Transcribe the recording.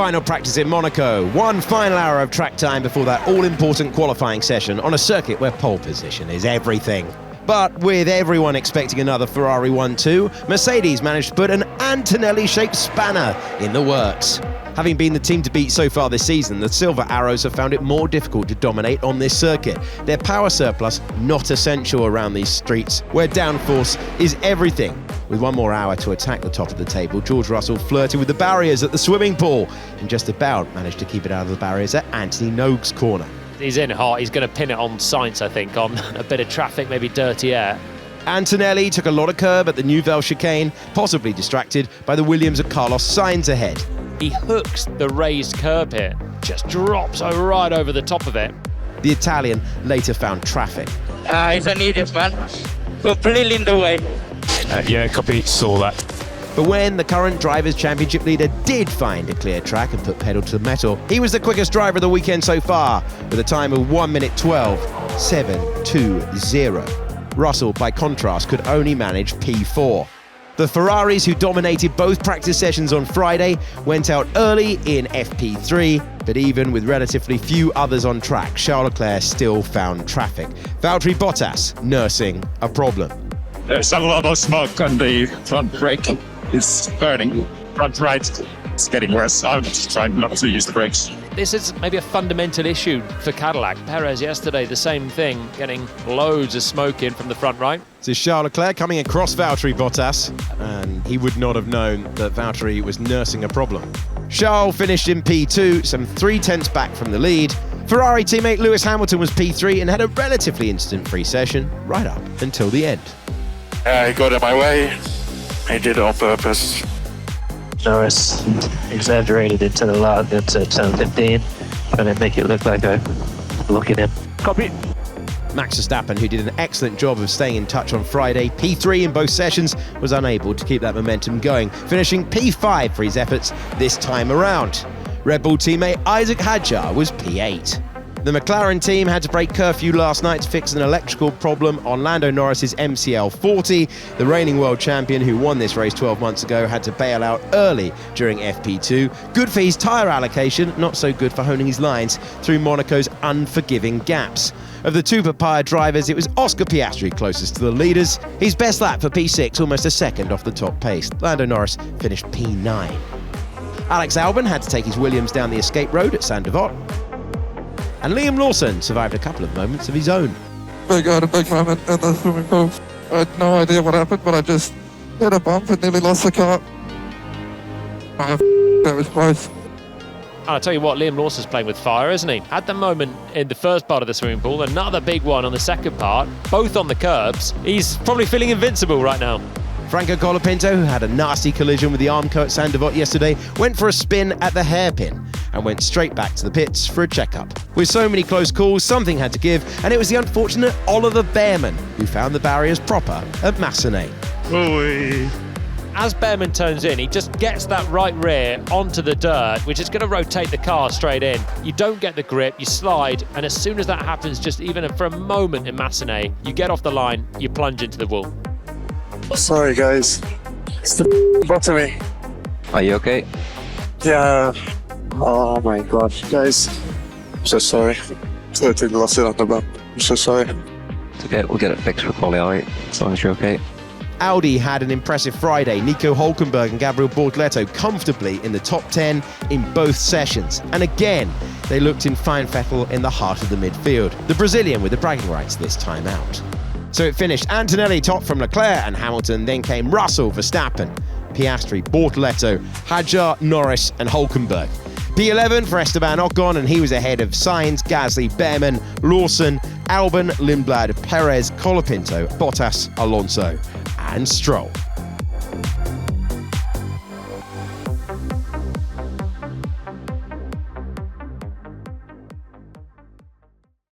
Final practice in Monaco, one final hour of track time before that all-important qualifying session on a circuit where pole position is everything. But with everyone expecting another Ferrari 1-2, Mercedes managed to put an Antonelli-shaped spanner in the works. Having been the team to beat so far this season, the Silver Arrows have found it more difficult to dominate on this circuit. Their power surplus not essential around these streets, where downforce is everything. With one more hour to attack the top of the table, George Russell flirted with the barriers at the swimming pool and just about managed to keep it out of the barriers at Anthony Nogue's corner. He's in hot. He's going to pin it on Sainz, I think, on a bit of traffic, maybe dirty air. Antonelli took a lot of curb at the Nouvelle chicane, possibly distracted by the Williams of Carlos Sainz ahead. He hooks the raised curb here, just drops right over the top of it. The Italian later found traffic. He's an idiot, man. Completely in the way. Yeah, copy, saw that. But when the current Drivers' Championship leader did find a clear track and put pedal to the metal, he was the quickest driver of the weekend so far, with a time of 1 minute 12.720. Russell, by contrast, could only manage P4. The Ferraris, who dominated both practice sessions on Friday, went out early in FP3, but even with relatively few others on track, Charles Leclerc still found traffic. Valtteri Bottas nursing a problem. There's a lot of smoke on the front brake. It's burning. Front right, it's getting worse. I'm just trying not to use the brakes. This is maybe a fundamental issue for Cadillac. Perez yesterday, the same thing, getting loads of smoke in from the front right. This is Charles Leclerc coming across Valtteri Bottas, and he would not have known that Valtteri was nursing a problem. Charles finished in P2, some 3/10 back from the lead. Ferrari teammate Lewis Hamilton was P3 and had a relatively instant-free session right up until the end. I got in my way. I did it on purpose. Norris exaggerated into the lot into turn 15, trying to make it look like I'm looking in. Copy. Max Verstappen, who did an excellent job of staying in touch on Friday, P3 in both sessions, was unable to keep that momentum going, finishing P5 for his efforts this time around. Red Bull teammate Isaac Hadjar was P8. The McLaren team had to break curfew last night to fix an electrical problem on Lando Norris's MCL40. The reigning world champion, who won this race 12 months ago, had to bail out early during FP2. Good for his tyre allocation, not so good for honing his lines through Monaco's unforgiving gaps. Of the two papaya drivers, it was Oscar Piastri closest to the leaders. His best lap for P6, almost a second off the top pace. Lando Norris finished P9. Alex Albon had to take his Williams down the escape road at Saint-Devote. And Liam Lawson survived a couple of moments of his own. I got a big moment in the swimming pool. I had no idea what happened, but I just hit a bump and nearly lost the car. That was close. And I'll tell you what, Liam Lawson's playing with fire, isn't he? Had the moment in the first part of the swimming pool, another big one on the second part, both on the curbs. He's probably feeling invincible right now. Franco Colapinto, who had a nasty collision with the Armco at Saint-Devote yesterday, went for a spin at the hairpin and went straight back to the pits for a checkup. With so many close calls, something had to give, and it was the unfortunate Oliver Behrman who found the barriers proper at Massenet. As Behrman turns in, he just gets that right rear onto the dirt, which is going to rotate the car straight in. You don't get the grip, you slide, and as soon as that happens, just even for a moment in Massenet, you get off the line, you plunge into the wall. Sorry, guys. It's the bottom. Are you okay? Yeah. Oh my god, guys. I'm so sorry. Totally lost it on the bump. I'm so sorry. It's okay, we'll get it fixed for quali, alright? As long as you're okay. Audi had an impressive Friday. Nico Hülkenberg and Gabriel Bortoleto comfortably in the top 10 in both sessions. And again, they looked in fine fettle in the heart of the midfield. The Brazilian with the bragging rights this time out. So it finished Antonelli top from Leclerc and Hamilton, then came Russell, Verstappen, Piastri, Bortoleto, Hadjar, Norris and Hülkenberg. P11 for Esteban Ocon, and he was ahead of Sainz, Gasly, Behrman, Lawson, Albon, Lindblad, Perez, Colapinto, Bottas, Alonso and Stroll.